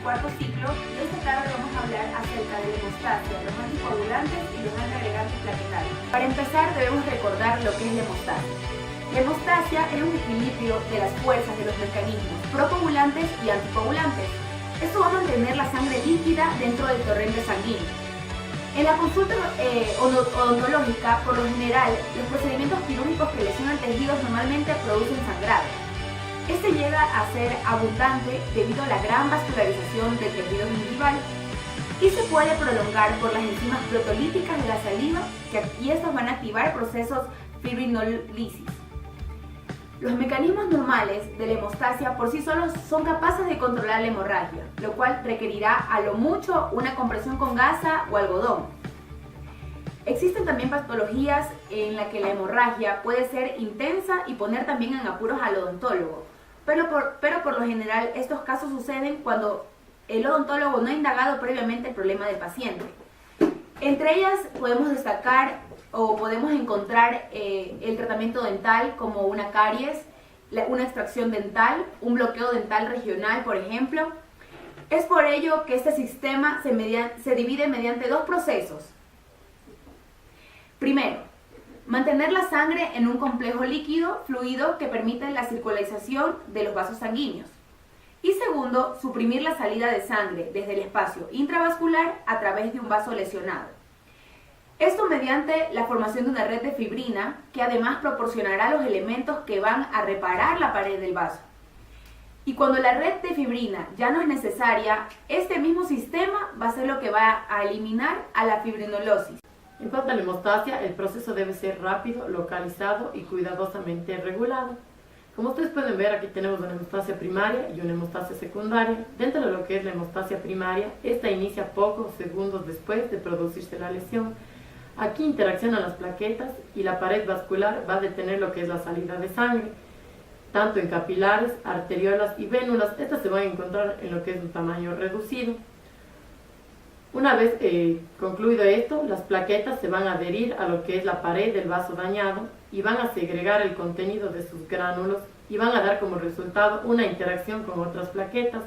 cuarto ciclo. En esta tarde vamos a hablar acerca de la hemostasia, los anticoagulantes y los antiagregantes plaquetarios. Para empezar debemos recordar lo que es la hemostasia. La hemostasia es un equilibrio de las fuerzas de los mecanismos procoagulantes y anticoagulantes. Esto va a mantener la sangre líquida dentro del torrente sanguíneo. En la consulta odontológica, por lo general, los procedimientos quirúrgicos que lesionan tejidos normalmente producen sangrado. Este llega a ser abundante debido a la gran vascularización del tejido gingival y se puede prolongar por las enzimas protolíticas de la saliva y estos van a activar procesos fibrinolisis. Los mecanismos normales de la hemostasia por sí solos son capaces de controlar la hemorragia, lo cual requerirá a lo mucho una compresión con gasa o algodón. Existen también patologías en las que la hemorragia puede ser intensa y poner también en apuros al odontólogo, pero por lo general estos casos suceden cuando el odontólogo no ha indagado previamente el problema del paciente. Entre ellas podemos destacar o podemos encontrar el tratamiento dental como una caries, una extracción dental, un bloqueo dental regional, por ejemplo. Es por ello que este sistema se divide mediante dos procesos. Primero, mantener la sangre en un complejo líquido, fluido, que permite la circulación de los vasos sanguíneos. Y segundo, suprimir la salida de sangre desde el espacio intravascular a través de un vaso lesionado. Esto mediante la formación de una red de fibrina que además proporcionará los elementos que van a reparar la pared del vaso. Y cuando la red de fibrina ya no es necesaria, este mismo sistema va a ser lo que va a eliminar a la fibrinolosis. En cuanto a la hemostasia, el proceso debe ser rápido, localizado y cuidadosamente regulado. Como ustedes pueden ver, aquí tenemos una hemostasia primaria y una hemostasia secundaria. Dentro de lo que es la hemostasia primaria, esta inicia pocos segundos después de producirse la lesión. Aquí interaccionan las plaquetas y la pared vascular va a detener lo que es la salida de sangre, tanto en capilares, arteriolas y vénulas. Estas se van a encontrar en lo que es un tamaño reducido. Una vez concluido esto, las plaquetas se van a adherir a lo que es la pared del vaso dañado y van a segregar el contenido de sus gránulos y van a dar como resultado una interacción con otras plaquetas,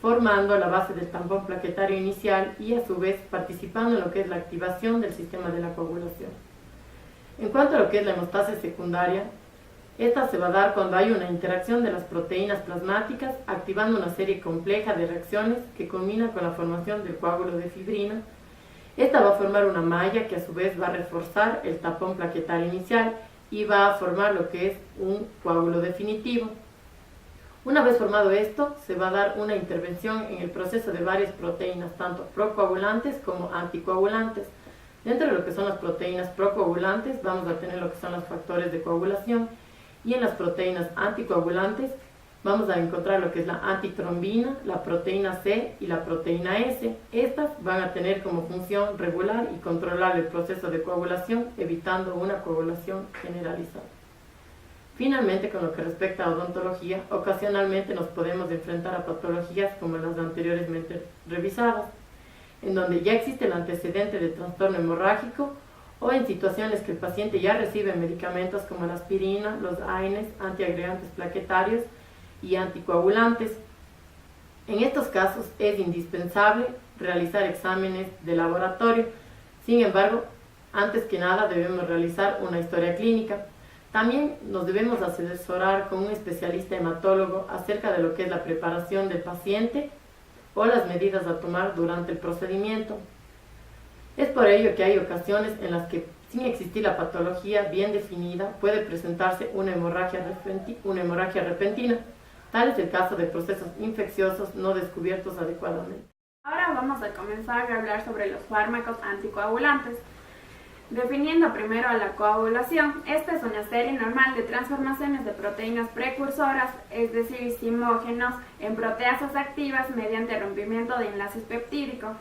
formando la base del tampón plaquetario inicial y a su vez participando en lo que es la activación del sistema de la coagulación. En cuanto a lo que es la hemostasia secundaria, esta se va a dar cuando hay una interacción de las proteínas plasmáticas activando una serie compleja de reacciones que culminan con la formación del coágulo de fibrina. Esta va a formar una malla que a su vez va a reforzar el tapón plaquetario inicial y va a formar lo que es un coágulo definitivo. Una vez formado esto, se va a dar una intervención en el proceso de varias proteínas, tanto procoagulantes como anticoagulantes. Dentro de lo que son las proteínas procoagulantes, vamos a tener lo que son los factores de coagulación, y en las proteínas anticoagulantes vamos a encontrar lo que es la antitrombina, la proteína C y la proteína S. Estas van a tener como función regular y controlar el proceso de coagulación, evitando una coagulación generalizada. Finalmente, con lo que respecta a odontología, ocasionalmente nos podemos enfrentar a patologías como las anteriormente revisadas, en donde ya existe el antecedente de trastorno hemorrágico o en situaciones que el paciente ya recibe medicamentos como la aspirina, los AINES, antiagregantes plaquetarios y anticoagulantes. En estos casos es indispensable realizar exámenes de laboratorio. Sin embargo, antes que nada debemos realizar una historia clínica. También nos debemos asesorar con un especialista hematólogo acerca de lo que es la preparación del paciente o las medidas a tomar durante el procedimiento. Es por ello que hay ocasiones en las que, sin existir la patología bien definida, puede presentarse una hemorragia repentina. Tal es el caso de procesos infecciosos no descubiertos adecuadamente. Ahora vamos a comenzar a hablar sobre los fármacos anticoagulantes. Definiendo primero a la coagulación, esta es una serie normal de transformaciones de proteínas precursoras, es decir, simógenos, en proteasas activas mediante rompimiento de enlaces peptídicos.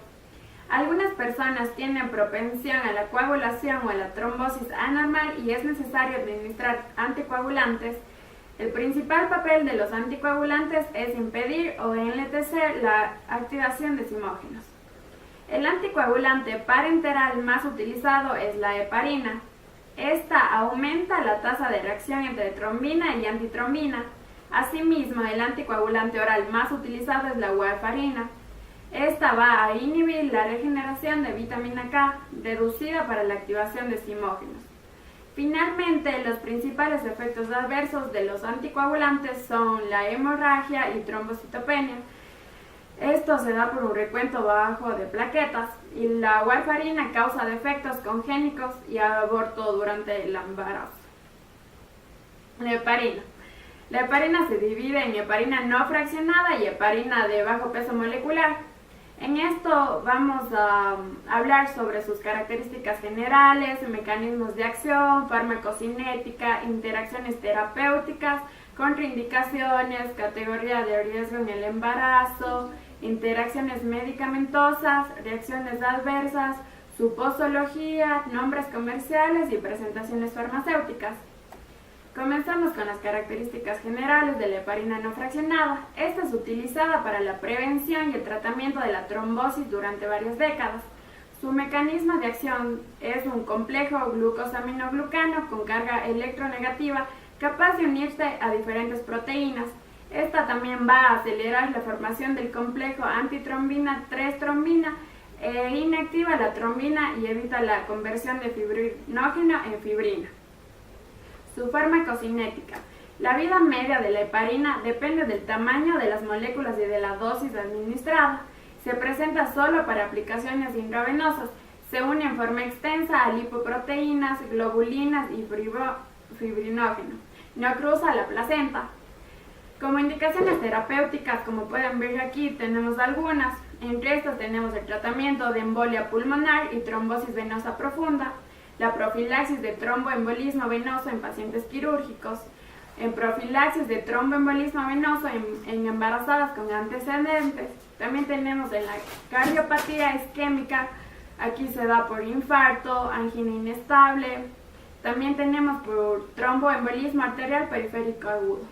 Algunas personas tienen propensión a la coagulación o a la trombosis anormal y es necesario administrar anticoagulantes. El principal papel de los anticoagulantes es impedir o enlentecer la activación de simógenos. El anticoagulante parenteral más utilizado es la heparina. Esta aumenta la tasa de reacción entre trombina y antitrombina. Asimismo, el anticoagulante oral más utilizado es la warfarina. Esta va a inhibir la regeneración de vitamina K, reducida para la activación de simógenos. Finalmente, los principales efectos adversos de los anticoagulantes son la hemorragia y trombocitopenia. Esto se da por un recuento bajo de plaquetas, y la warfarina causa defectos congénitos y aborto durante el embarazo. La heparina. La heparina se divide en heparina no fraccionada y heparina de bajo peso molecular. En esto vamos a hablar sobre sus características generales, mecanismos de acción, farmacocinética, interacciones terapéuticas, contraindicaciones, categoría de riesgo en el embarazo, interacciones medicamentosas, reacciones adversas, su posología, nombres comerciales y presentaciones farmacéuticas. Comenzamos con las características generales de la heparina no fraccionada. Esta es utilizada para la prevención y el tratamiento de la trombosis durante varias décadas. Su mecanismo de acción es un complejo glucosaminoglucano con carga electronegativa capaz de unirse a diferentes proteínas. Esta también va a acelerar la formación del complejo antitrombina 3-trombina e inactiva la trombina y evita la conversión de fibrinógeno en fibrina. Su farmacocinética. La vida media de la heparina depende del tamaño de las moléculas y de la dosis administrada. Se presenta solo para aplicaciones intravenosas. Se une en forma extensa a lipoproteínas, globulinas y fibrinógeno. No cruza la placenta. Como indicaciones terapéuticas, como pueden ver aquí, tenemos algunas. Entre estas tenemos el tratamiento de embolia pulmonar y trombosis venosa profunda, la profilaxis de tromboembolismo venoso en pacientes quirúrgicos, en profilaxis de tromboembolismo venoso en embarazadas con antecedentes. También tenemos en la cardiopatía isquémica, aquí se da por infarto, angina inestable. También tenemos por tromboembolismo arterial periférico agudo.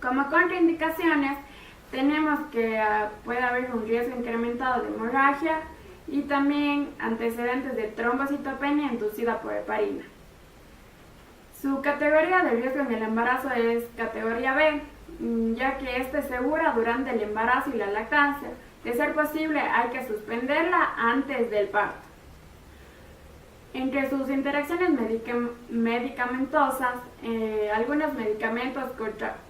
Como contraindicaciones, tenemos que puede haber un riesgo incrementado de hemorragia y también antecedentes de trombocitopenia inducida por heparina. Su categoría de riesgo en el embarazo es categoría B, ya que esta es segura durante el embarazo y la lactancia. De ser posible, hay que suspenderla antes del parto. Entre sus interacciones medicamentosas, algunos medicamentos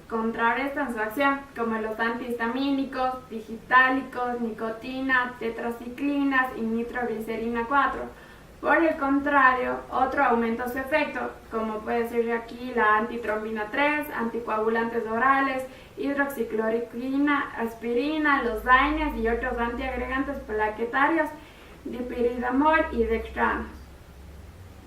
contrarrestan su acción, como los antihistamínicos, digitálicos, nicotina, tetraciclinas y nitroglicerina 4. Por el contrario, otro aumenta su efecto, como puede ser aquí la antitrombina 3, anticoagulantes orales, hidroxicloroquina, aspirina, los DAINES y otros antiagregantes plaquetarios, dipiridamol y dextrano.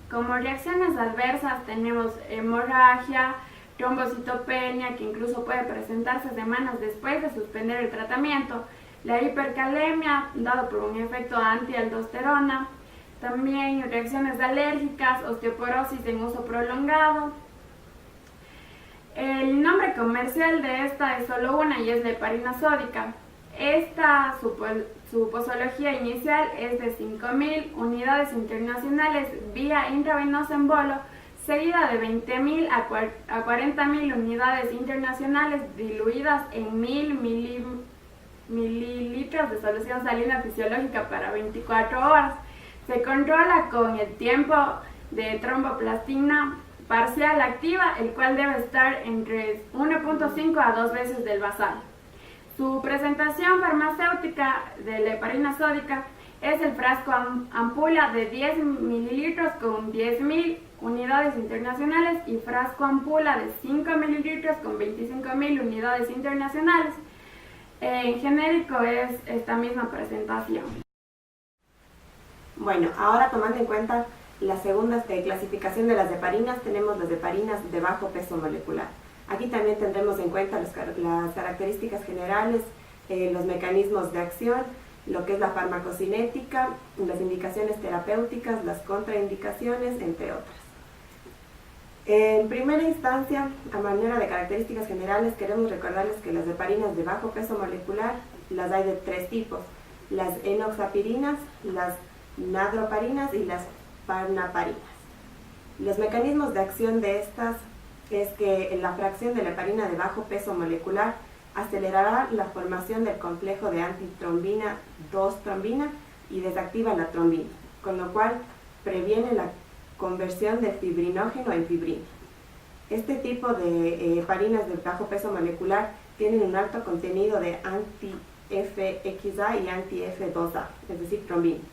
Como reacciones adversas tenemos hemorragia, trombocitopenia, que incluso puede presentarse semanas después de suspender el tratamiento, la hipercalemia, dado por un efecto antialdosterona, también reacciones alérgicas, osteoporosis en uso prolongado. El nombre comercial de esta es solo una y es la heparina sódica. Su posología inicial es de 5.000 unidades internacionales vía intravenosa en bolo, seguida de 20.000 a 40.000 unidades internacionales diluidas en 1.000 mililitros de solución salina fisiológica para 24 horas. Se controla con el tiempo de tromboplastina parcial activa, el cual debe estar entre 1.5 a 2 veces del basal. Su presentación farmacéutica de la heparina sódica es el frasco ampula de 10 mililitros con 10.000 unidades internacionales y frasco ampula de 5 mililitros con 25.000 unidades internacionales. En genérico es esta misma presentación. Bueno, ahora tomando en cuenta la segunda clasificación de las heparinas, tenemos las heparinas de bajo peso molecular. Aquí también tendremos en cuenta las características generales, los mecanismos de acción, lo que es la farmacocinética, las indicaciones terapéuticas, las contraindicaciones, entre otras. En primera instancia, a manera de características generales, queremos recordarles que las heparinas de bajo peso molecular las hay de 3 tipos: las enoxapirinas, las nadroparinas y las parnaparinas. Los mecanismos de acción de estas es que la fracción de la heparina de bajo peso molecular acelerará la formación del complejo de antitrombina 2-trombina y desactiva la trombina, con lo cual previene la conversión de fibrinógeno en fibrina. Este tipo de heparinas de bajo peso molecular tienen un alto contenido de anti-FXA y anti-F2A, es decir, trombina,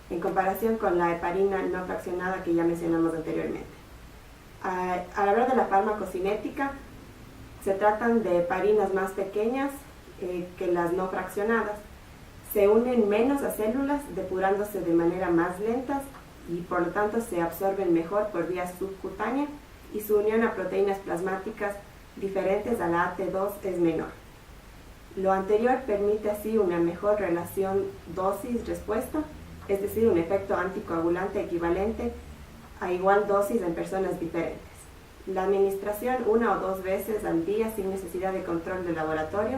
en comparación con la heparina no fraccionada que ya mencionamos anteriormente. Al hablar de la farmacocinética, se tratan de heparinas más pequeñas que las no fraccionadas. Se unen menos a células, depurándose de manera más lenta y por lo tanto se absorben mejor por vía subcutánea y su unión a proteínas plasmáticas diferentes a la AT2 es menor. Lo anterior permite así una mejor relación dosis-respuesta, es decir, un efecto anticoagulante equivalente a igual dosis en personas diferentes. La administración 1 o 2 veces al día sin necesidad de control de laboratorio,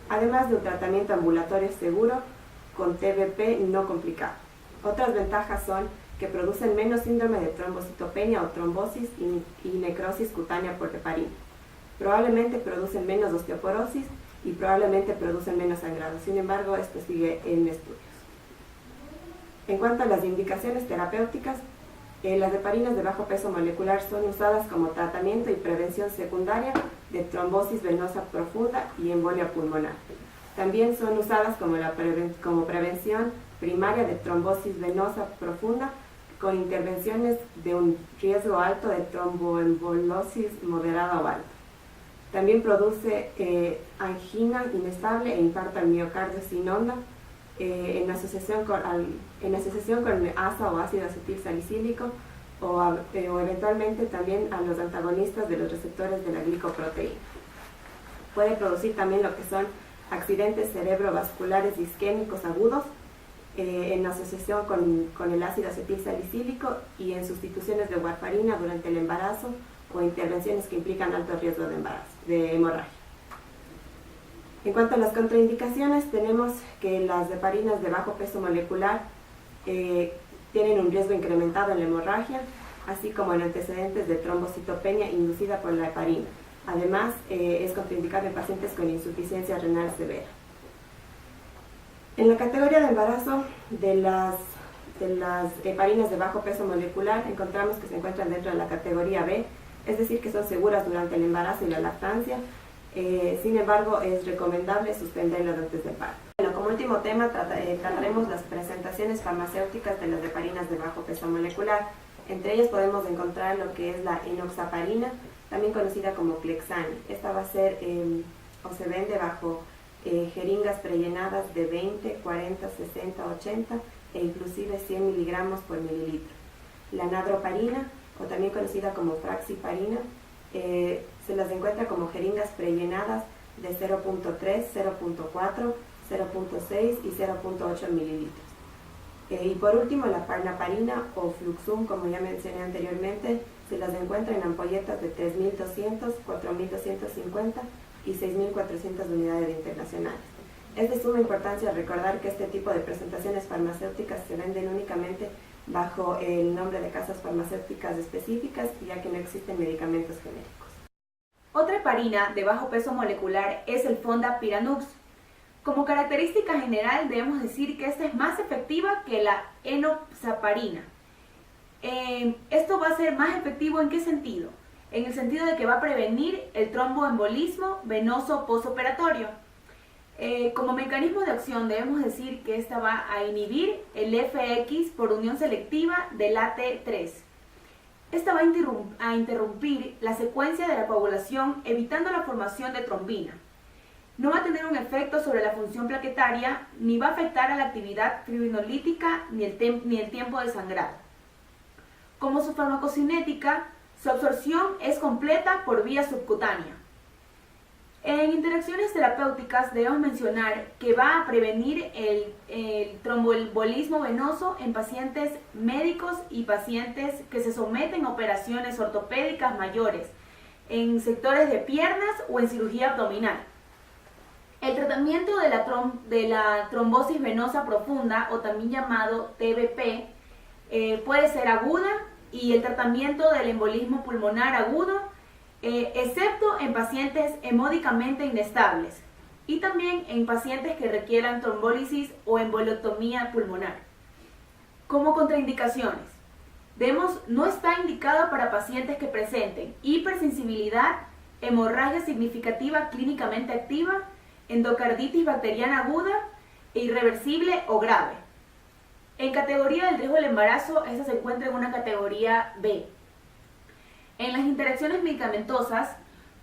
además de un tratamiento ambulatorio seguro con TBP no complicado. Otras ventajas son que producen menos síndrome de trombocitopenia o trombosis y necrosis cutánea por heparina. Probablemente producen menos osteoporosis y probablemente producen menos sangrado. Sin embargo, esto sigue en estudios. En cuanto a las indicaciones terapéuticas, las heparinas de bajo peso molecular son usadas como tratamiento y prevención secundaria de trombosis venosa profunda y embolia pulmonar. También son usadas como prevención primaria de trombosis venosa profunda con intervenciones de un riesgo alto de tromboembolosis moderada o alta. También produce angina inestable e infarto al miocardio sin onda en asociación con ASA o ácido acetil salicílico o eventualmente también a los antagonistas de los receptores de la glicoproteína. Puede producir también lo que son accidentes cerebrovasculares isquémicos agudos en asociación con el ácido acetil salicílico y en sustituciones de warfarina durante el embarazo o intervenciones que implican alto riesgo de hemorragia. En cuanto a las contraindicaciones, tenemos que las heparinas de bajo peso molecular tienen un riesgo incrementado en la hemorragia, así como en antecedentes de trombocitopenia inducida por la heparina. Además, es contraindicado en pacientes con insuficiencia renal severa. En la categoría de embarazo de las heparinas de bajo peso molecular, encontramos que se encuentran dentro de la categoría B, es decir, que son seguras durante el embarazo y la lactancia. Sin embargo, es recomendable suspenderlas antes del parto. Bueno, como último tema trataremos las presentaciones farmacéuticas de las heparinas de bajo peso molecular. Entre ellas podemos encontrar lo que es la enoxaparina, también conocida como Clexane. Esta va a ser o se vende bajo jeringas prellenadas de 20, 40, 60, 80 e inclusive 100 miligramos por mililitro. La nadroparina, o también conocida como fraxiparina, se las encuentra como jeringas prellenadas de 0.3, 0.4, 0.6 y 0.8 mililitros. Y por último, la parnaparina o Fluxum, como ya mencioné anteriormente, se las encuentra en ampolletas de 3.200, 4.250 y 6.400 unidades internacionales. Es de suma importancia recordar que este tipo de presentaciones farmacéuticas se venden únicamente bajo el nombre de casas farmacéuticas específicas, ya que no existen medicamentos genéricos. Otra heparina de bajo peso molecular es el Fondapiranux. Como característica general debemos decir que esta es más efectiva que la enoxaparina. Esto va a ser más efectivo ¿en qué sentido? En el sentido de que va a prevenir el tromboembolismo venoso postoperatorio. Como mecanismo de acción debemos decir que esta va a inhibir el FX por unión selectiva del AT3. Esta va a interrumpir la secuencia de la coagulación evitando la formación de trombina. No va a tener un efecto sobre la función plaquetaria ni va a afectar a la actividad fibrinolítica ni el tiempo de sangrado. Como su farmacocinética, su absorción es completa por vía subcutánea. En interacciones terapéuticas debemos mencionar que va a prevenir el tromboembolismo venoso en pacientes médicos y pacientes que se someten a operaciones ortopédicas mayores, en sectores de piernas o en cirugía abdominal. El tratamiento de la trombosis venosa profunda, o también llamado TBP, puede ser aguda, y el tratamiento del embolismo pulmonar agudo, excepto en pacientes hemodicamente inestables. y también en pacientes que requieran trombólisis o embolectomía pulmonar. Como contraindicaciones, vemos no está indicado para pacientes que presenten hipersensibilidad, hemorragia significativa clínicamente activa, endocarditis bacteriana aguda e irreversible o grave. En categoría del riesgo del embarazo, esta se encuentra en una categoría B. En las interacciones medicamentosas,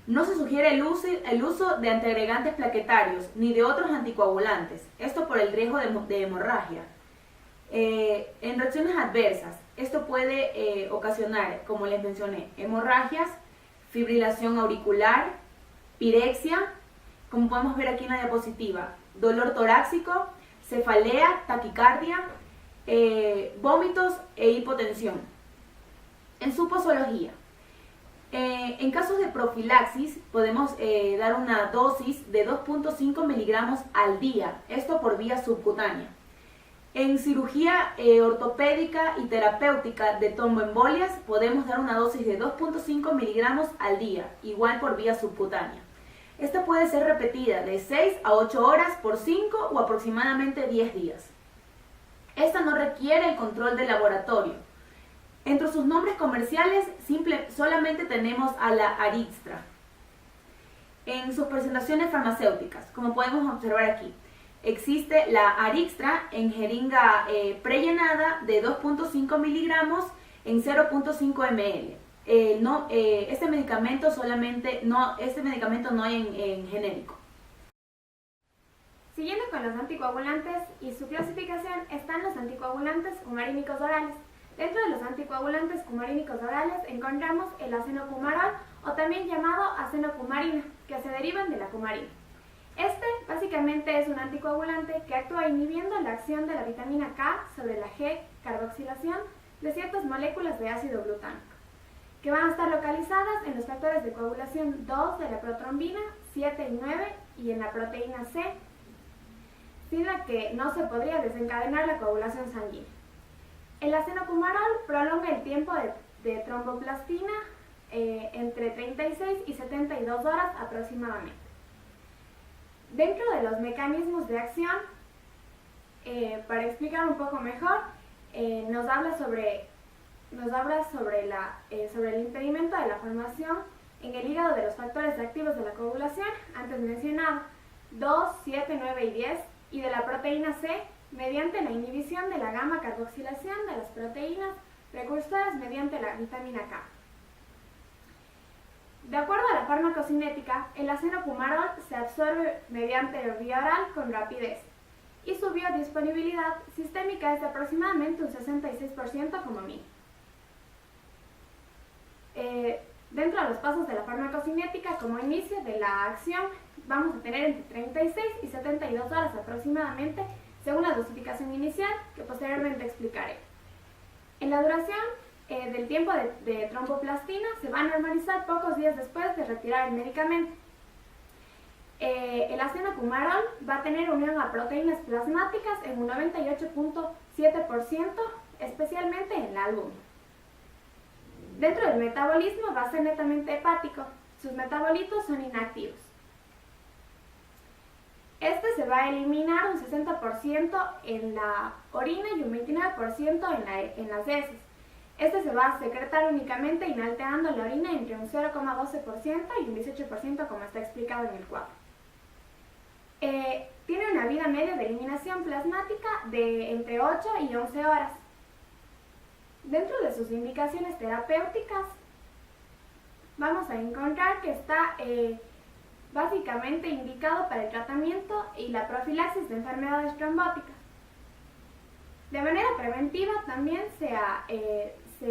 no se sugiere el uso de antiagregantes plaquetarios ni de otros anticoagulantes, esto por el riesgo de hemorragia. En reacciones adversas, esto puede ocasionar, como les mencioné, hemorragias, fibrilación auricular, pirexia, como podemos ver aquí en la diapositiva, dolor torácico, cefalea, taquicardia, vómitos e hipotensión. En su posología, en casos de profilaxis podemos dar una dosis de 2.5 miligramos al día, esto por vía subcutánea. En cirugía ortopédica y terapéutica de tromboembolias podemos dar una dosis de 2.5 miligramos al día, igual por vía subcutánea. Esta puede ser repetida de 6 a 8 horas por 5 o aproximadamente 10 días. Esta no requiere el control de laboratorio. Entre sus nombres comerciales solamente tenemos a la Arixtra. En sus presentaciones farmacéuticas, como podemos observar aquí, existe la Arixtra en jeringa prellenada de 2.5 miligramos en 0.5 ml. Este medicamento no hay en genérico. Siguiendo con los anticoagulantes y su clasificación, están los anticoagulantes cumarínicos orales. Dentro de los anticoagulantes cumarínicos orales encontramos el acenocumarol o también llamado acenocumarina, que se derivan de la cumarina. Este básicamente es un anticoagulante que actúa inhibiendo la acción de la vitamina K sobre la G-carboxilación de ciertas moléculas de ácido glutánico, que van a estar localizadas en los factores de coagulación 2 de la protrombina, 7 y 9 y en la proteína C, sin la que no se podría desencadenar la coagulación sanguínea. El acenocumarol prolonga el tiempo de tromboplastina entre 36 y 72 horas aproximadamente. Dentro de los mecanismos de acción, para explicar un poco mejor, nos habla sobre el impedimento de la formación en el hígado de los factores activos de la coagulación, antes mencionado, 2, 7, 9 y 10, y de la proteína C, mediante la inhibición de la gamma-carboxilación de las proteínas precursoras mediante la vitamina K. De acuerdo a la farmacocinética, el acenocumarol se absorbe mediante vía oral con rapidez y su biodisponibilidad sistémica es de aproximadamente un 66% como mínimo. Dentro de los pasos de la farmacocinética, como inicio de la acción, vamos a tener entre 36 y 72 horas aproximadamente, según la dosificación inicial, que posteriormente explicaré. En la duración del tiempo de tromboplastina se va a normalizar pocos días después de retirar el medicamento. El acenocumarol va a tener unión a proteínas plasmáticas en un 98.7%, especialmente en la albúmina. Dentro del metabolismo va a ser netamente hepático. Sus metabolitos son inactivos. Este se va a eliminar un 60% en la orina y un 29% en las heces. Este se va a secretar únicamente inalterando la orina entre un 0,12% y un 18%, como está explicado en el cuadro. Tiene una vida media de eliminación plasmática de entre 8 y 11 horas. Dentro de sus indicaciones terapéuticas, vamos a encontrar que está básicamente indicado para el tratamiento y la profilaxis de enfermedades trombóticas. De manera preventiva también se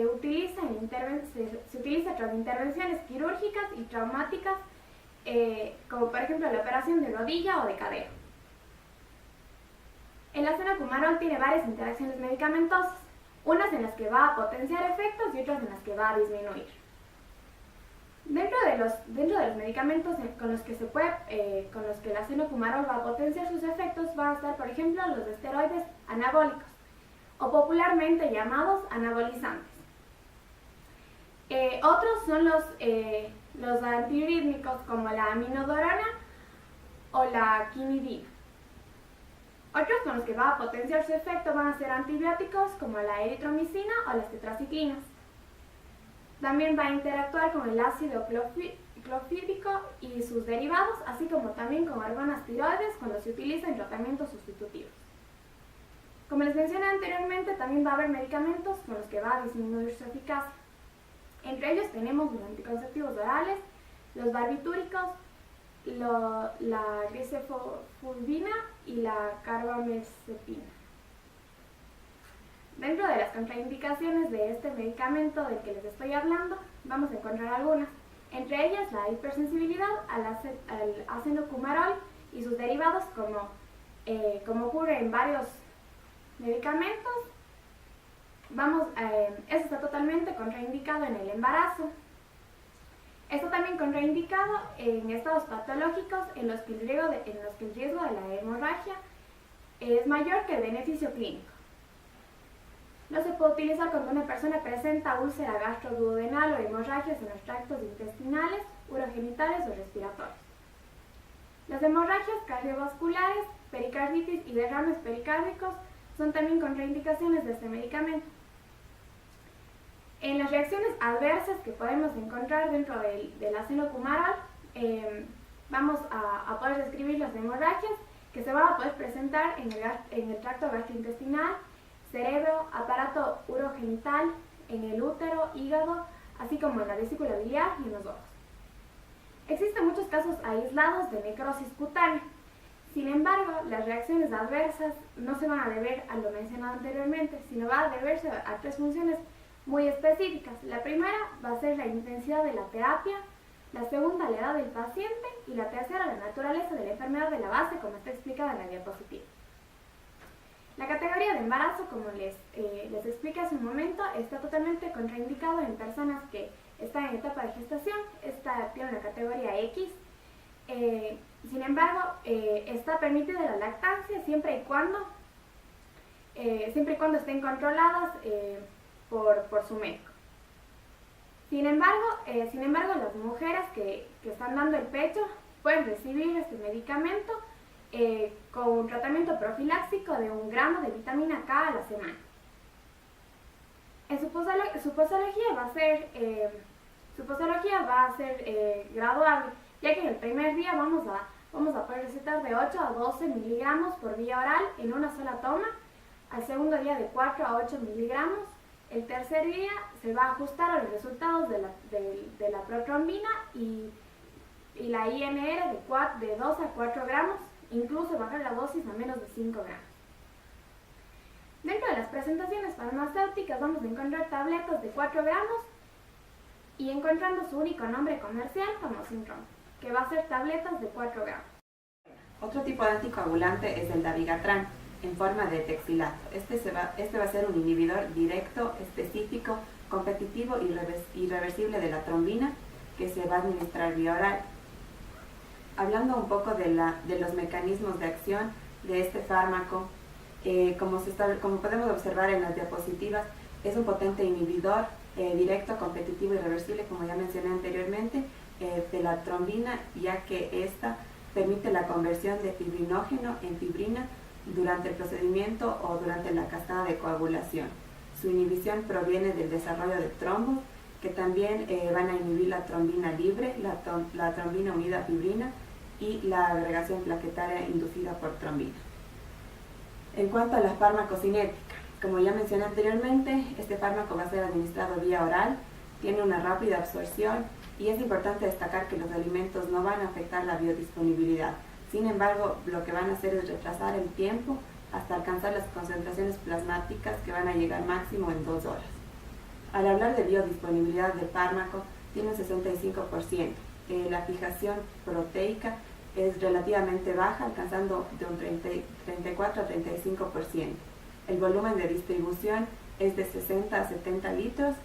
utiliza tras intervenciones quirúrgicas y traumáticas, como por ejemplo la operación de rodilla o de cadera. El acenocumarol tiene varias interacciones medicamentosas, unas en las que va a potenciar efectos y otras en las que va a disminuir. Dentro de los medicamentos con los que el acenocumarol va a potenciar sus efectos van a estar, por ejemplo, los esteroides anabólicos, o popularmente llamados anabolizantes. Otros son los antiarrítmicos como la aminodorona o la quinidina. Otros con los que va a potenciar su efecto van a ser antibióticos como la eritromicina o las tetraciclinas. También va a interactuar con el ácido clorhídrico y sus derivados, así como también con hormonas tiroides cuando se utiliza en tratamientos sustitutivos. Como les mencioné anteriormente, también va a haber medicamentos con los que va a disminuir su eficacia. Entre ellos tenemos los anticonceptivos orales, los barbitúricos, la glicefulvina y la carbamazepina. Dentro de las contraindicaciones de este medicamento del que les estoy hablando, vamos a encontrar algunas. Entre ellas, la hipersensibilidad al ácido cumarol y sus derivados, como ocurre en varios medicamentos. Eso está totalmente contraindicado en el embarazo. Está también contraindicado en estados patológicos en los que el riesgo de la hemorragia es mayor que el beneficio clínico. No se puede utilizar cuando una persona presenta úlcera gastroduodenal o hemorragias en los tractos intestinales, urogenitales o respiratorios. Las hemorragias cardiovasculares, pericarditis y derrames pericárdicos son también contraindicaciones de este medicamento. En las reacciones adversas que podemos encontrar dentro del ácido cumarol, vamos a poder describir las hemorragias que se van a poder presentar en el tracto gastrointestinal, cerebro, aparato urogenital, en el útero, hígado, así como en la vesícula biliar y en los ojos. Existen muchos casos aislados de necrosis cutánea. Sin embargo, las reacciones adversas no se van a deber a lo mencionado anteriormente, sino va a deberse a tres funciones muy específicas. La primera va a ser la intensidad de la terapia, la segunda la edad del paciente y la tercera la naturaleza de la enfermedad de la base, como está explicada en la diapositiva. La categoría de embarazo, como les expliqué hace un momento, está totalmente contraindicado en personas que están en etapa de gestación. Esta tiene una categoría X. Sin embargo, está permitida la lactancia siempre y cuando estén controladas por su médico. Sin embargo, las mujeres que están dando el pecho pueden recibir este medicamento con un tratamiento profiláctico de 1 gramo de vitamina K a la semana. Su posología va a ser graduable, ya que en el primer día vamos a poder recetar de 8 a 12 miligramos por vía oral en una sola toma, al segundo día de 4 a 8 miligramos, el tercer día se va a ajustar a los resultados de la protrombina y la INR de 2 a 4 gramos, incluso bajar la dosis a menos de 5 gramos. Dentro de las presentaciones farmacéuticas vamos a encontrar tabletas de 4 gramos y encontrando su único nombre comercial como Syntron, que va a ser tabletas de 4 gramos. Otro tipo de anticoagulante es el dabigatran, en forma de texilato. Este va a ser un inhibidor directo, específico, competitivo y irreversible de la trombina, que se va a administrar vía oral. Hablando un poco de los mecanismos de acción de este fármaco, como podemos observar en las diapositivas, es un potente inhibidor directo, competitivo y reversible, como ya mencioné anteriormente, de la trombina, ya que esta permite la conversión de fibrinógeno en fibrina durante el procedimiento o durante la cascada de coagulación. Su inhibición proviene del desarrollo de trombos, que también van a inhibir la trombina libre, la trombina unida a fibrina y la agregación plaquetaria inducida por trombina. En cuanto a la farmacocinética, como ya mencioné anteriormente, este fármaco va a ser administrado vía oral, tiene una rápida absorción y es importante destacar que los alimentos no van a afectar la biodisponibilidad. Sin embargo, lo que van a hacer es retrasar el tiempo hasta alcanzar las concentraciones plasmáticas que van a llegar máximo en 2 horas. Al hablar de biodisponibilidad del fármaco, tiene un 65%. La fijación proteica es relativamente baja, alcanzando de un 34 a 35%. El volumen de distribución es de 60 a 70 litros.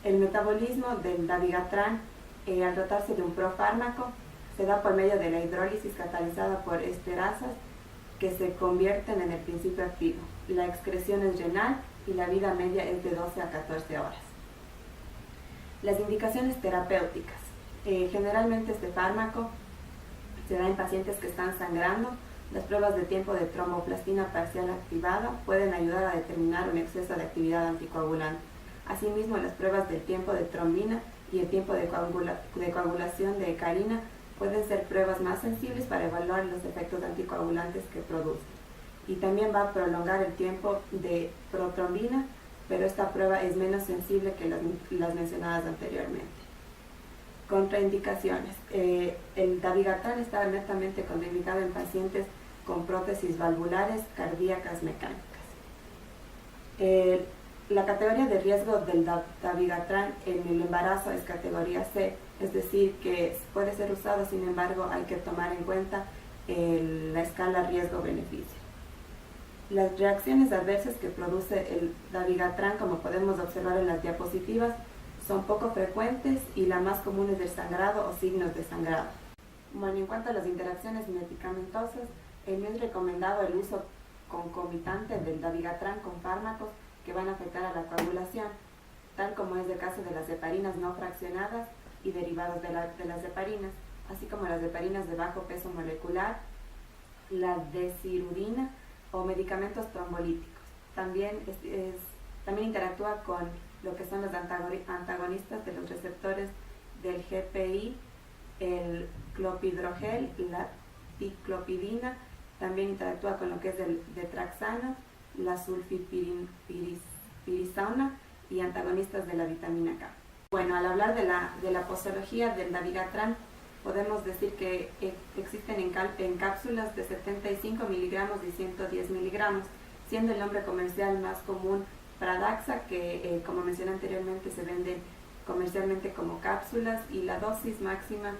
El metabolismo del dabigatran, al tratarse de un profármaco, se da por medio de la hidrólisis catalizada por esterasas que se convierten en el principio activo. La excreción es renal y la vida media es de 12 a 14 horas. Las indicaciones terapéuticas. Generalmente este fármaco Se da en pacientes que están sangrando. Las pruebas de tiempo de tromboplastina parcial activada pueden ayudar a determinar un exceso de actividad anticoagulante. Asimismo, las pruebas del tiempo de trombina y el tiempo de coagulación de hecarina pueden ser pruebas más sensibles para evaluar los efectos anticoagulantes que producen. Y también va a prolongar el tiempo de protrombina, pero esta prueba es menos sensible que las mencionadas anteriormente. Contraindicaciones. El dabigatran está netamente contraindicado en pacientes con prótesis valvulares cardíacas mecánicas. La categoría de riesgo del dabigatran en el embarazo es categoría C, es decir, que puede ser usado, sin embargo, hay que tomar en cuenta la escala riesgo-beneficio. Las reacciones adversas que produce el dabigatran, como podemos observar en las diapositivas, son poco frecuentes y la más común es el sangrado o signos de sangrado. Bueno, en cuanto a las interacciones medicamentosas, no es recomendado el uso concomitante del dabigatran con fármacos que van a afectar a la coagulación, tal como es el caso de las heparinas no fraccionadas y derivados de las heparinas, así como las heparinas de bajo peso molecular, la desirudina o medicamentos trombolíticos. También interactúa con lo que son los antagonistas de los receptores del GPI, el clopidogrel, la ticlopidina. También interactúa con lo que es el detraxano, la sulfipyrisona y antagonistas de la vitamina K. Bueno, al hablar de la posología del dabigatran, podemos decir que existen en cápsulas de 75 miligramos y 110 miligramos, siendo el nombre comercial más común Pradaxa, que como mencioné anteriormente se venden comercialmente como cápsulas, y la dosis máxima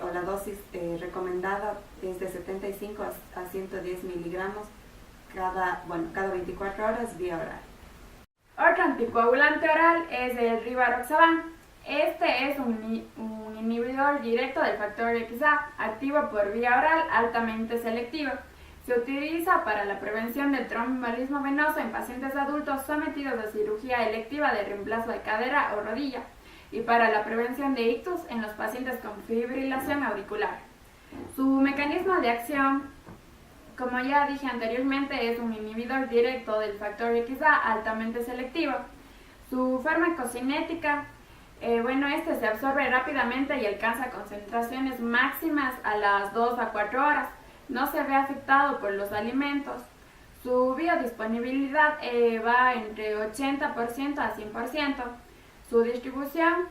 o la dosis recomendada es de 75 a 110 miligramos cada 24 horas vía oral. Otro anticoagulante oral es el rivaroxaban. Este es un inhibidor directo del factor XA, activo por vía oral, altamente selectivo. Se utiliza para la prevención del tromboembolismo venoso en pacientes adultos sometidos a cirugía electiva de reemplazo de cadera o rodilla y para la prevención de ictus en los pacientes con fibrilación auricular. Su mecanismo de acción, como ya dije anteriormente, es un inhibidor directo del factor XA altamente selectivo. Su farmacocinética, este se absorbe rápidamente y alcanza concentraciones máximas a las 2 a 4 horas. No se ve afectado por los alimentos. Su biodisponibilidad va entre 80% a 100%. Su distribución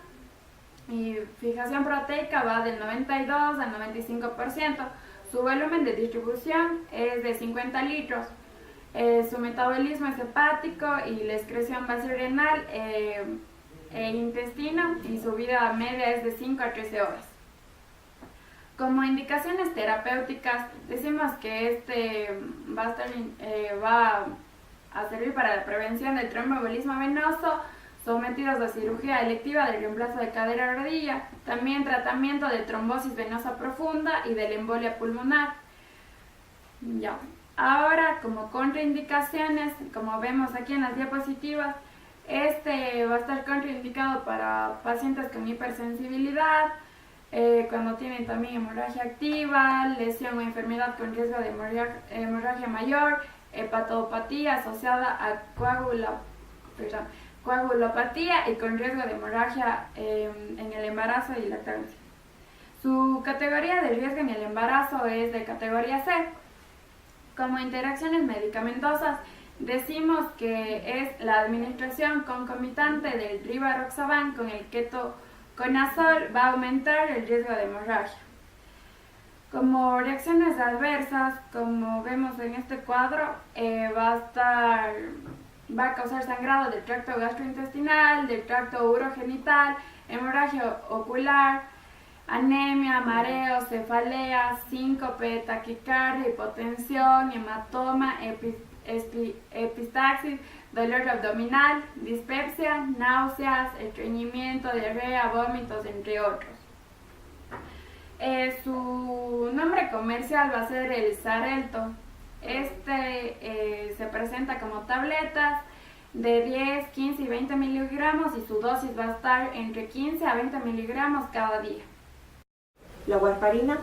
y fijación proteica va del 92 al 95%. Su volumen de distribución es de 50 litros. Su metabolismo es hepático y la excreción vasorenal e intestino, y su vida media es de 5 a 13 horas. Como indicaciones terapéuticas, decimos que va a servir para la prevención del tromboembolismo venoso sometidos a cirugía electiva de reemplazo de cadera o rodilla, también tratamiento de trombosis venosa profunda y de la embolia pulmonar. Ya. Ahora, como contraindicaciones, como vemos aquí en las diapositivas, va a estar contraindicado para pacientes con hipersensibilidad, cuando tienen también hemorragia activa, lesión o enfermedad con riesgo de hemorragia mayor, hepatopatía asociada a coagulopatía y con riesgo de hemorragia en el embarazo y lactancia. Su categoría de riesgo en el embarazo es de categoría C. Como interacciones medicamentosas, decimos que es la administración concomitante del rivaroxaban con el ketoconazol va a aumentar el riesgo de hemorragia. Como reacciones adversas, como vemos en este cuadro, va a causar sangrado del tracto gastrointestinal, del tracto urogenital, hemorragia ocular, anemia, mareo, cefalea, síncope, taquicardia, hipotensión, hematoma, epistaxis, dolor abdominal, dispepsia, náuseas, estreñimiento, diarrea, vómitos, entre otros. Su nombre comercial va a ser el Xarelto. Se presenta como tabletas de 10, 15 y 20 miligramos y su dosis va a estar entre 15 a 20 miligramos cada día. La warfarina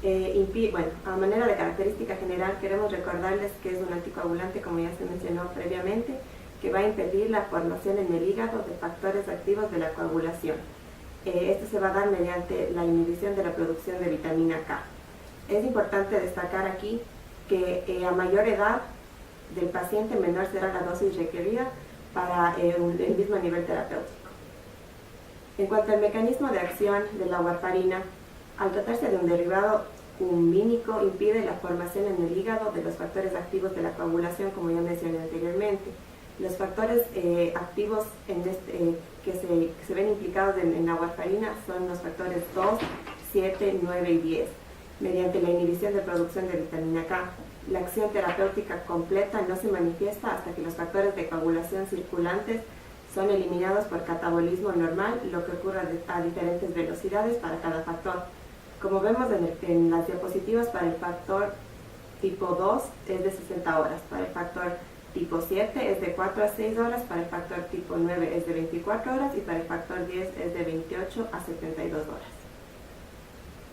A manera de característica general queremos recordarles que es un anticoagulante, como ya se mencionó previamente, que va a impedir la formación en el hígado de factores activos de la coagulación. Esto se va a dar mediante la inhibición de la producción de vitamina K. Es importante destacar aquí que a mayor edad del paciente, menor será la dosis requerida para el mismo nivel terapéutico. En cuanto al mecanismo de acción de la warfarina, al tratarse de un derivado cumbínico, impide la formación en el hígado de los factores activos de la coagulación, como ya mencioné anteriormente. Los factores activos que se ven implicados en la warfarina son los factores 2, 7, 9 y 10, mediante la inhibición de producción de vitamina K. La acción terapéutica completa no se manifiesta hasta que los factores de coagulación circulantes son eliminados por catabolismo normal, lo que ocurre a diferentes velocidades para cada factor. Como vemos en las diapositivas, para el factor tipo 2 es de 60 horas, para el factor tipo 7 es de 4 a 6 horas, para el factor tipo 9 es de 24 horas y para el factor 10 es de 28 a 72 horas.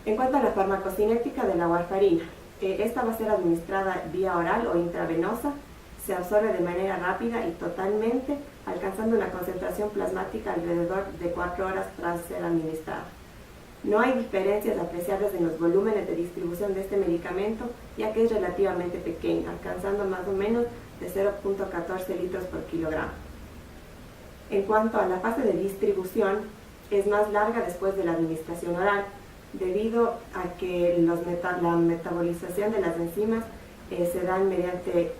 En cuanto a la farmacocinética de la warfarina, esta va a ser administrada vía oral o intravenosa, se absorbe de manera rápida y totalmente, alcanzando una concentración plasmática alrededor de 4 horas tras ser administrada. No hay diferencias apreciables en los volúmenes de distribución de este medicamento, ya que es relativamente pequeño, alcanzando más o menos de 0.14 litros por kilogramo. En cuanto a la fase de distribución, es más larga después de la administración oral, debido a que la metabolización de las enzimas se dan mediante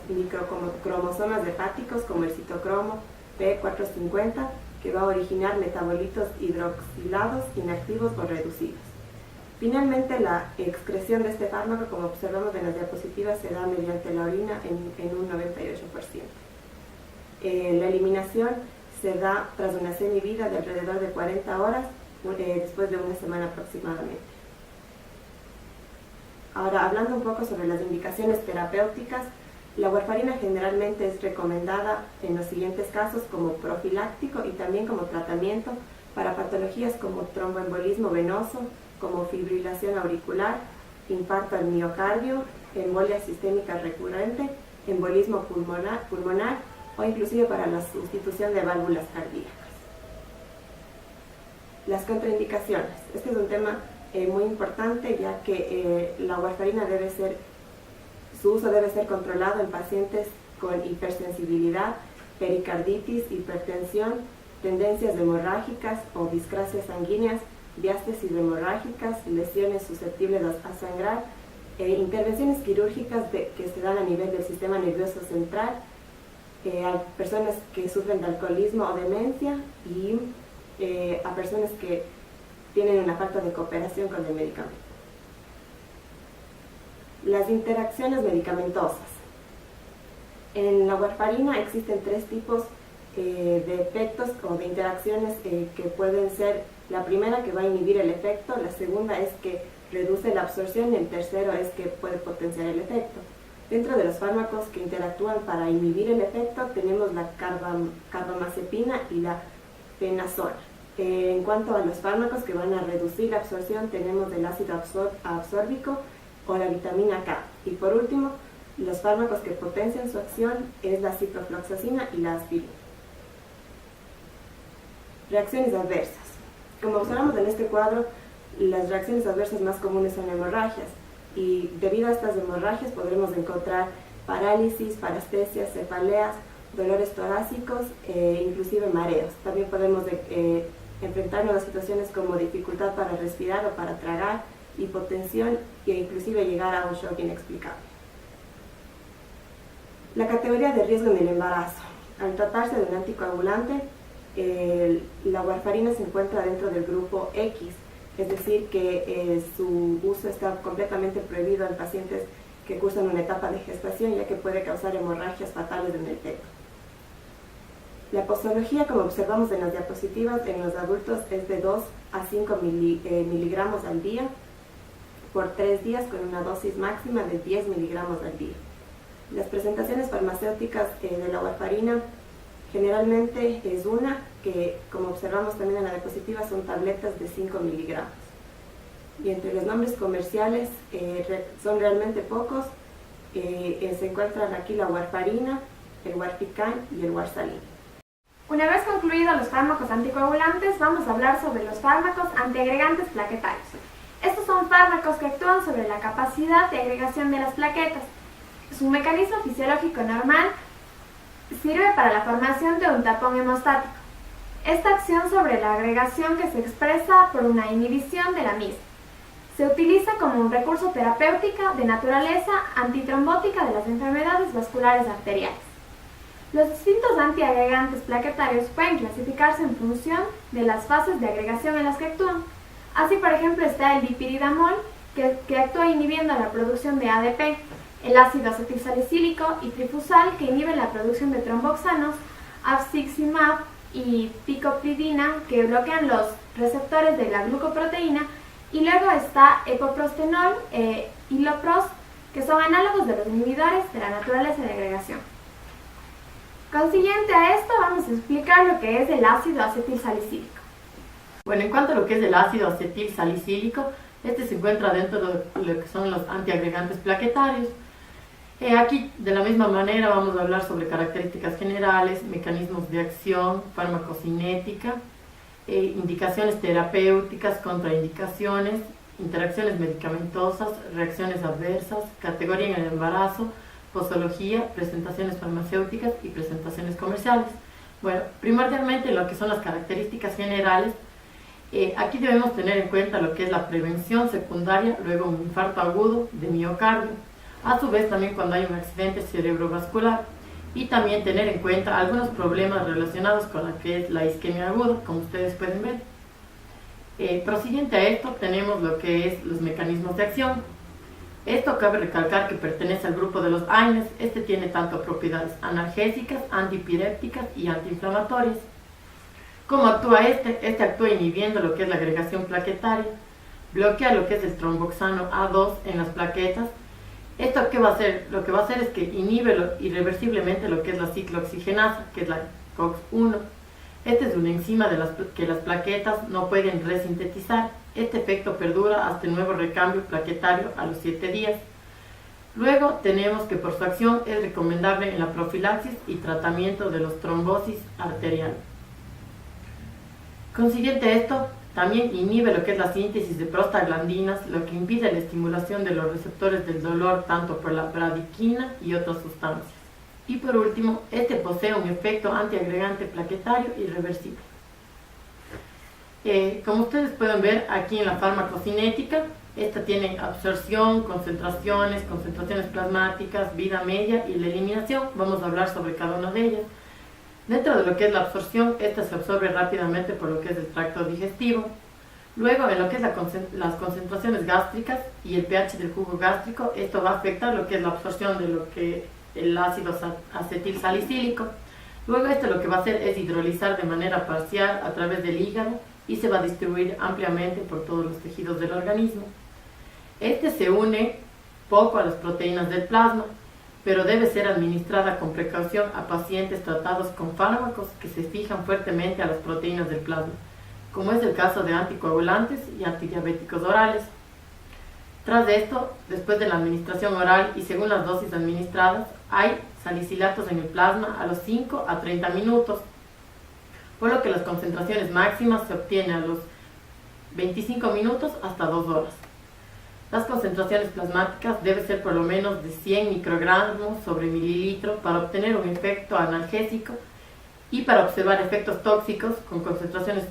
microcromosomas hepáticos como el citocromo P450, que va a originar metabolitos hidroxilados inactivos o reducidos. Finalmente, la excreción de este fármaco, como observamos en las diapositivas, se da mediante la orina en un 98%. La eliminación se da tras una semivida de alrededor de 40 horas, después de una semana aproximadamente. Ahora, hablando un poco sobre las indicaciones terapéuticas, la warfarina generalmente es recomendada en los siguientes casos como profiláctico y también como tratamiento para patologías como tromboembolismo venoso, como fibrilación auricular, infarto al miocardio, embolia sistémica recurrente, embolismo pulmonar o inclusive para la sustitución de válvulas cardíacas. Las contraindicaciones. Este es un tema muy importante, ya que la warfarina su uso debe ser controlado en pacientes con hipersensibilidad, pericarditis, hipertensión, tendencias hemorrágicas o discrasias sanguíneas, diástesis hemorrágicas, lesiones susceptibles a sangrar, intervenciones quirúrgicas que se dan a nivel del sistema nervioso central, a personas que sufren de alcoholismo o demencia y a personas que tienen una falta de cooperación con el medicamento. Las interacciones medicamentosas. En la warfarina existen 3 tipos de efectos o de interacciones que pueden ser: la primera, que va a inhibir el efecto; la segunda es que reduce la absorción y el tercero es que puede potenciar el efecto. Dentro de los fármacos que interactúan para inhibir el efecto tenemos la carbamazepina y la fenazona. En cuanto a los fármacos que van a reducir la absorción, tenemos el ácido absórbico o la vitamina K. Y por último, los fármacos que potencian su acción es la ciprofloxacina y la aspirina. Reacciones adversas. Como observamos en este cuadro, las reacciones adversas más comunes son hemorragias, y debido a estas hemorragias podremos encontrar parálisis, parestesias, cefaleas, dolores torácicos, inclusive mareos. También podemos enfrentarnos a situaciones como dificultad para respirar o para tragar, hipotensión e inclusive llegar a un shock inexplicable. La categoría de riesgo en el embarazo. Al tratarse de un anticoagulante, la warfarina se encuentra dentro del grupo X, es decir, que su uso está completamente prohibido en pacientes que cursan una etapa de gestación, ya que puede causar hemorragias fatales en el feto. La posología, como observamos en las diapositivas, en los adultos es de 2 a 5 miligramos al día por 3 días, con una dosis máxima de 10 miligramos al día. Las presentaciones farmacéuticas de la warfarina generalmente es una que, como observamos también en la diapositiva, son tabletas de 5 miligramos. Y entre los nombres comerciales son realmente pocos. Se encuentran aquí la warfarina, el warficán y el warsalin. Una vez concluidos los fármacos anticoagulantes, vamos a hablar sobre los fármacos antiagregantes plaquetarios. Estos son fármacos que actúan sobre la capacidad de agregación de las plaquetas. Su mecanismo fisiológico normal sirve para la formación de un tapón hemostático. Esta acción sobre la agregación que se expresa por una inhibición de la misma. Se utiliza como un recurso terapéutico de naturaleza antitrombótica de las enfermedades vasculares arteriales. Los distintos antiagregantes plaquetarios pueden clasificarse en función de las fases de agregación en las que actúan. Así, por ejemplo, está el dipiridamol, que actúa inhibiendo la producción de ADP, el ácido acetilsalicílico y trifusal, que inhiben la producción de tromboxanos, afliximab y ticopridina, que bloquean los receptores de la glucoproteína, y luego está epoprostenol y loprost, que son análogos de los inhibidores de la naturaleza de agregación. Consiguiente a esto, vamos a explicar lo que es el ácido acetilsalicílico. Bueno, en cuanto a lo que es el ácido acetilsalicílico, este se encuentra dentro de lo que son los antiagregantes plaquetarios. Aquí, de la misma manera, vamos a hablar sobre características generales, mecanismos de acción, farmacocinética, indicaciones terapéuticas, contraindicaciones, interacciones medicamentosas, reacciones adversas, categoría en el embarazo, posología, presentaciones farmacéuticas y presentaciones comerciales. Bueno, primordialmente lo que son las características generales, aquí debemos tener en cuenta lo que es la prevención secundaria, luego un infarto agudo de miocardio, a su vez también cuando hay un accidente cerebrovascular, y también tener en cuenta algunos problemas relacionados con lo que es la isquemia aguda, como ustedes pueden ver. Prosiguiente a esto tenemos lo que es los mecanismos de acción. Esto cabe recalcar que pertenece al grupo de los AINES. Este tiene tanto propiedades analgésicas, antipirépticas y antiinflamatorias. ¿Cómo actúa este? Este actúa inhibiendo lo que es la agregación plaquetaria, bloquea lo que es el tromboxano A2 en las plaquetas. ¿Esto qué va a hacer? Lo que va a hacer es que inhibe irreversiblemente lo que es la ciclooxigenasa, que es la COX-1. Este es una enzima que las plaquetas no pueden resintetizar. Este efecto perdura hasta el nuevo recambio plaquetario a los 7 días. Luego tenemos que por su acción es recomendable en la profilaxis y tratamiento de los trombosis arteriales. Consiguiente a esto, también inhibe lo que es la síntesis de prostaglandinas, lo que impide la estimulación de los receptores del dolor tanto por la bradiquina y otras sustancias. Y por último, este posee un efecto antiagregante plaquetario irreversible. Como ustedes pueden ver aquí en la farmacocinética, esta tiene absorción, concentraciones plasmáticas, vida media y la eliminación. Vamos a hablar sobre cada una de ellas. Dentro de lo que es la absorción, esta se absorbe rápidamente por lo que es el tracto digestivo. Luego, en lo que es las concentraciones gástricas y el pH del jugo gástrico, esto va a afectar lo que es la absorción de lo que el ácido acetilsalicílico. Luego, esto lo que va a hacer es hidrolizar de manera parcial a través del hígado y se va a distribuir ampliamente por todos los tejidos del organismo. Este se une poco a las proteínas del plasma, pero debe ser administrada con precaución a pacientes tratados con fármacos que se fijan fuertemente a las proteínas del plasma, como es el caso de anticoagulantes y antidiabéticos orales. Tras de esto, después de la administración oral y según las dosis administradas, hay salicilatos en el plasma a los 5 a 30 minutos, por lo que las concentraciones máximas se obtienen a los 25 minutos hasta 2 horas. Las concentraciones plasmáticas deben ser por lo menos de 100 microgramos sobre mililitro para obtener un efecto analgésico y para observar efectos tóxicos con concentraciones,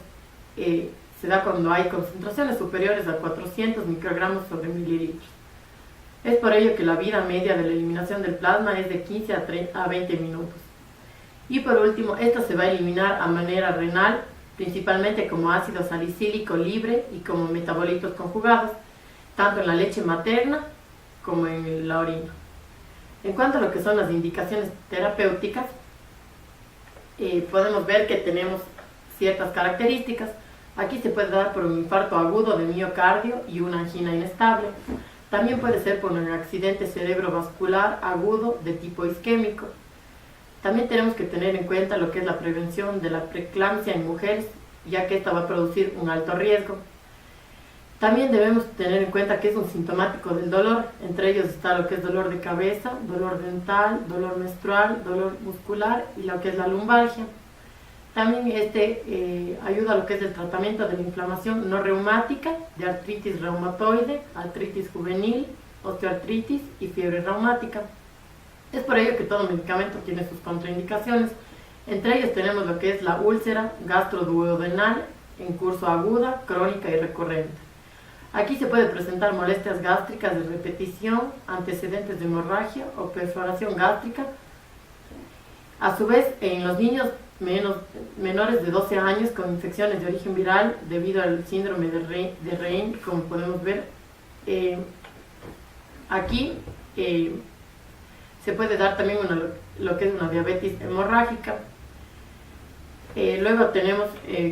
se da cuando hay concentraciones superiores a 400 microgramos sobre mililitros. Es por ello que la vida media de la eliminación del plasma es de 15 a 20 minutos. Y por último, esto se va a eliminar a manera renal, principalmente como ácido salicílico libre y como metabolitos conjugados, tanto en la leche materna como en la orina. En cuanto a lo que son las indicaciones terapéuticas, podemos ver que tenemos ciertas características. Aquí se puede dar por un infarto agudo de miocardio y una angina inestable. También puede ser por un accidente cerebrovascular agudo de tipo isquémico. También tenemos que tener en cuenta lo que es la prevención de la preeclampsia en mujeres, ya que esta va a producir un alto riesgo. También debemos tener en cuenta que es un sintomático del dolor. Entre ellos está lo que es dolor de cabeza, dolor dental, dolor menstrual, dolor muscular y lo que es la lumbalgia. También ayuda a lo que es el tratamiento de la inflamación no reumática, de artritis reumatoide, artritis juvenil, osteoartritis y fiebre reumática. Es por ello que todo medicamento tiene sus contraindicaciones. Entre ellos tenemos lo que es la úlcera gastroduodenal en curso aguda, crónica y recurrente. Aquí se puede presentar molestias gástricas de repetición, antecedentes de hemorragia o perforación gástrica. A su vez, en los niños menores de 12 años con infecciones de origen viral debido al síndrome de Rein, como podemos ver, aquí se puede dar también lo que es una diabetes hemorrágica. Luego tenemos,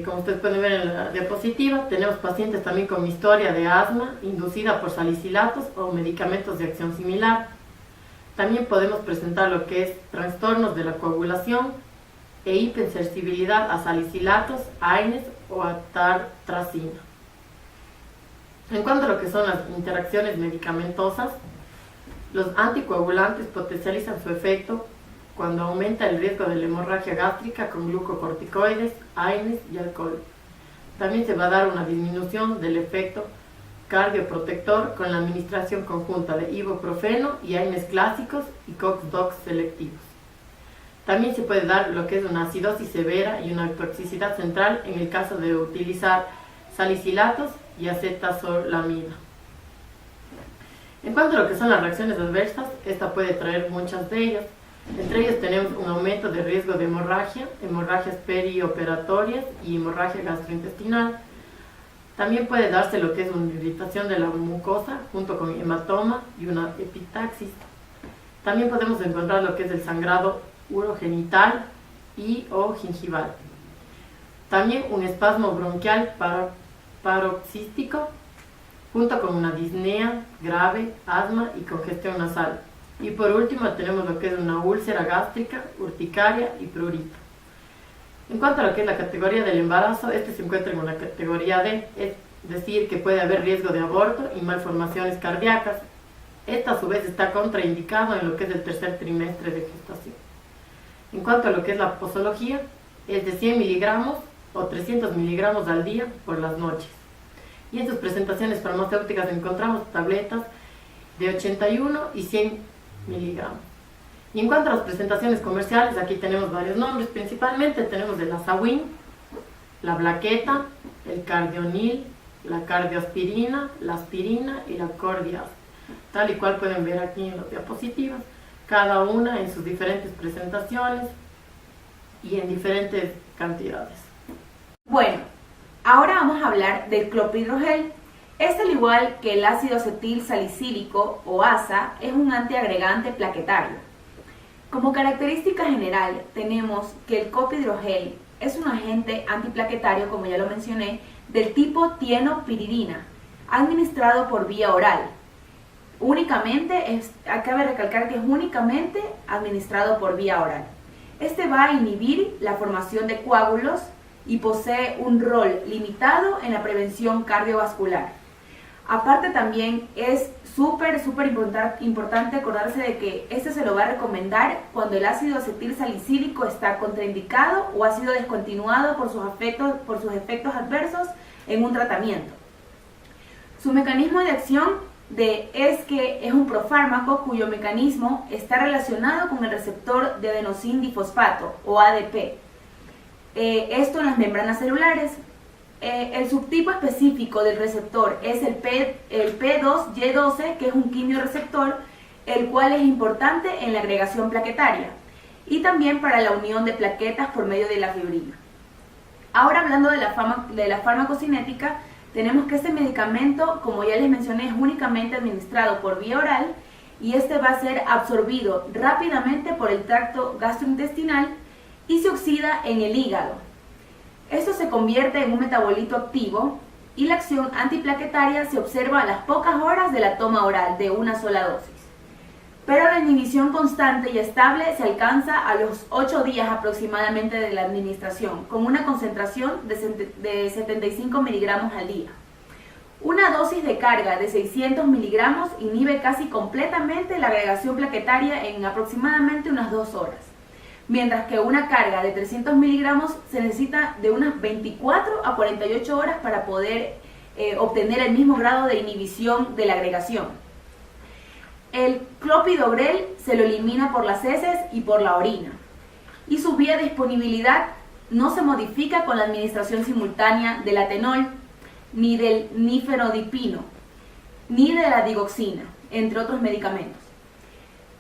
como ustedes pueden ver en la diapositiva, tenemos pacientes también con historia de asma inducida por salicilatos o medicamentos de acción similar. También podemos presentar lo que es trastornos de la coagulación e hipersensibilidad a salicilatos, AINES o a tartrazina. En cuanto a lo que son las interacciones medicamentosas, los anticoagulantes potencializan su efecto cuando aumenta el riesgo de la hemorragia gástrica con glucocorticoides, AINES y alcohol. También se va a dar una disminución del efecto cardioprotector con la administración conjunta de ibuprofeno y AINES clásicos y COX-DOX selectivos. También se puede dar lo que es una acidosis severa y una toxicidad central en el caso de utilizar salicilatos y acetazolamida. En cuanto a lo que son las reacciones adversas, esta puede traer muchas de ellas. Entre ellos tenemos un aumento de riesgo de hemorragia, hemorragias perioperatorias y hemorragia gastrointestinal. También puede darse lo que es una irritación de la mucosa junto con hematoma y una epitaxis. También podemos encontrar lo que es el sangrado urogenital y o gingival. También un espasmo bronquial paroxístico junto con una disnea grave, asma y congestión nasal. Y por último tenemos lo que es una úlcera gástrica, urticaria y prurito. En cuanto a lo que es la categoría del embarazo, este se encuentra en una categoría D, es decir, que puede haber riesgo de aborto y malformaciones cardíacas. Esta a su vez está contraindicado en lo que es el tercer trimestre de gestación. En cuanto a lo que es la posología, es de 100 miligramos o 300 miligramos al día por las noches. Y en sus presentaciones farmacéuticas encontramos tabletas de 81 y 100 miligramos. Y en cuanto a las presentaciones comerciales, aquí tenemos varios nombres. Principalmente tenemos el Azawin, la Blaqueta, el Cardionil, la Cardioaspirina, la aspirina y la Cordias. Tal y cual pueden ver aquí en las diapositivas, cada una en sus diferentes presentaciones y en diferentes cantidades. Bueno, ahora vamos a hablar del clopidogrel. Al igual que el ácido acetil salicílico o ASA, es un antiagregante plaquetario. Como característica general, tenemos que el clopidogrel es un agente antiplaquetario, como ya lo mencioné, del tipo tienopiridina, administrado por vía oral. Cabe recalcar que es únicamente administrado por vía oral. Este va a inhibir la formación de coágulos y posee un rol limitado en la prevención cardiovascular. Aparte también es súper importante acordarse de que este se lo va a recomendar cuando el ácido acetil salicílico está contraindicado o ha sido descontinuado por sus efectos adversos en un tratamiento. Su mecanismo de acción es que es un profármaco cuyo mecanismo está relacionado con el receptor de adenosín difosfato o ADP. Esto en las membranas celulares. El subtipo específico del receptor es el P2Y12, que es un quimioreceptor, el cual es importante en la agregación plaquetaria y también para la unión de plaquetas por medio de la fibrina. Ahora hablando de la farmacocinética, tenemos que este medicamento, como ya les mencioné, es únicamente administrado por vía oral y este va a ser absorbido rápidamente por el tracto gastrointestinal y se oxida en el hígado. Esto se convierte en un metabolito activo y la acción antiplaquetaria se observa a las pocas horas de la toma oral de una sola dosis. Pero la inhibición constante y estable se alcanza a los 8 días aproximadamente de la administración, con una concentración de 75 miligramos al día. Una dosis de carga de 600 miligramos inhibe casi completamente la agregación plaquetaria en aproximadamente unas 2 horas, mientras que una carga de 300 miligramos se necesita de unas 24 a 48 horas para poder obtener el mismo grado de inhibición de la agregación. El clopidogrel se lo elimina por las heces y por la orina, y su vía de disponibilidad no se modifica con la administración simultánea del atenol, ni del nifedipino, ni de la digoxina, entre otros medicamentos.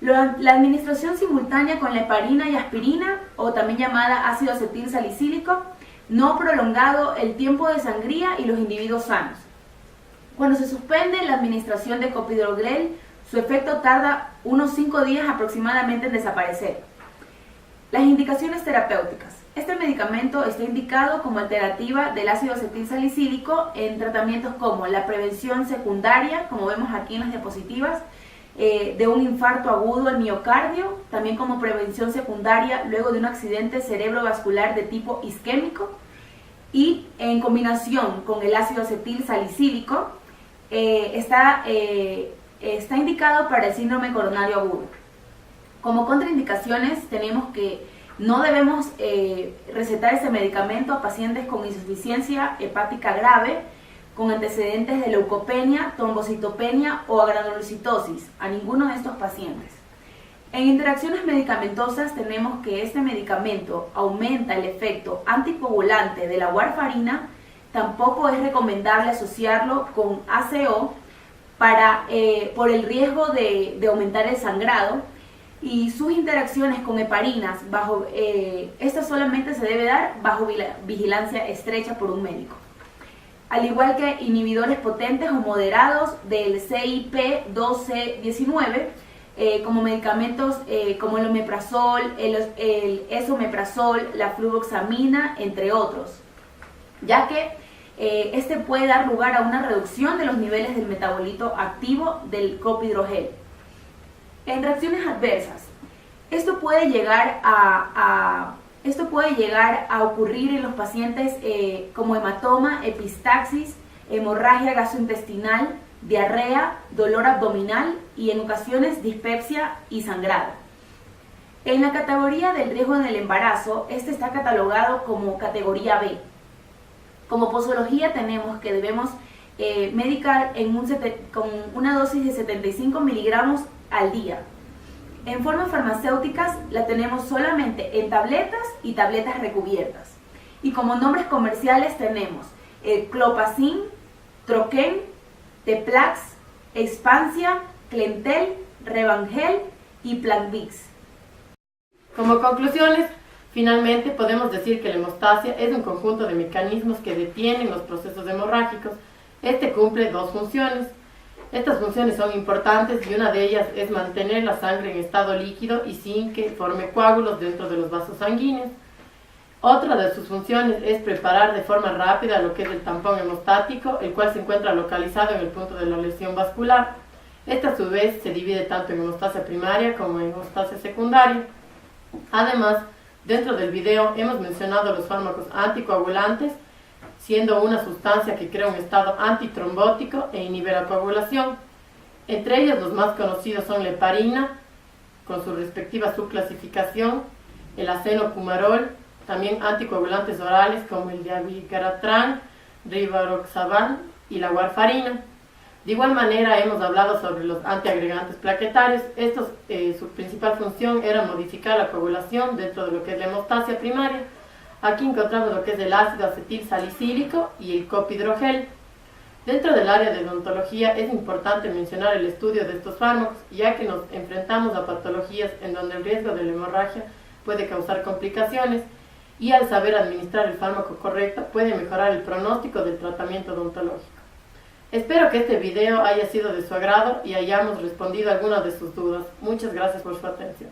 La administración simultánea con la heparina y aspirina, o también llamada ácido acetil salicílico, no ha prolongado el tiempo de sangría y los individuos sanos. Cuando se suspende la administración de clopidogrel, su efecto tarda unos 5 días aproximadamente en desaparecer. Las indicaciones terapéuticas. Este medicamento está indicado como alternativa del ácido acetil salicílico en tratamientos como la prevención secundaria, como vemos aquí en las diapositivas, de un infarto agudo al miocardio, también como prevención secundaria luego de un accidente cerebrovascular de tipo isquémico, y en combinación con el ácido acetil salicílico está indicado para el síndrome coronario agudo. Como contraindicaciones tenemos que no debemos recetar este medicamento a pacientes con insuficiencia hepática grave, con antecedentes de leucopenia, trombocitopenia o granulocitosis, a ninguno de estos pacientes. En interacciones medicamentosas tenemos que este medicamento aumenta el efecto anticoagulante de la warfarina. Tampoco es recomendable asociarlo con ACO por el riesgo de aumentar el sangrado, y sus interacciones con heparinas, esto solamente se debe dar bajo vigilancia estrecha por un médico. Al igual que inhibidores potentes o moderados del CYP2C19, como medicamentos como el omeprazol, el esomeprazol, la fluvoxamina, entre otros, ya que este puede dar lugar a una reducción de los niveles del metabolito activo del clopidogrel. En reacciones adversas, esto puede llegar a ocurrir en los pacientes como hematoma, epistaxis, hemorragia gastrointestinal, diarrea, dolor abdominal y en ocasiones dispepsia y sangrado. En la categoría del riesgo en el embarazo, este está catalogado como categoría B. Como posología tenemos que debemos medicar con una dosis de 75 miligramos al día. En formas farmacéuticas la tenemos solamente en tabletas y tabletas recubiertas. Y como nombres comerciales tenemos Clopacin, Troken, Teplax, Expansia, Clentel, Revangel y Planvix. Como conclusiones, finalmente podemos decir que la hemostasia es un conjunto de mecanismos que detienen los procesos hemorrágicos. Este cumple 2 funciones. Estas funciones son importantes y una de ellas es mantener la sangre en estado líquido y sin que forme coágulos dentro de los vasos sanguíneos. Otra de sus funciones es preparar de forma rápida lo que es el tampón hemostático, el cual se encuentra localizado en el punto de la lesión vascular. Esta a su vez se divide tanto en hemostasia primaria como en hemostasia secundaria. Además, dentro del video hemos mencionado los fármacos anticoagulantes, siendo una sustancia que crea un estado antitrombótico e inhibe la coagulación. Entre ellos los más conocidos son la heparina, con su respectiva subclasificación, el acenocumarol, también anticoagulantes orales como el dabigatran, rivaroxaban y la warfarina. De igual manera hemos hablado sobre los antiagregantes plaquetarios. Estos, su principal función era modificar la coagulación dentro de lo que es la hemostasia primaria. Aquí encontramos lo que es el ácido acetil salicílico y el clopidogrel. Dentro del área de odontología es importante mencionar el estudio de estos fármacos, ya que nos enfrentamos a patologías en donde el riesgo de la hemorragia puede causar complicaciones, y al saber administrar el fármaco correcto puede mejorar el pronóstico del tratamiento odontológico. Espero que este video haya sido de su agrado y hayamos respondido a algunas de sus dudas. Muchas gracias por su atención.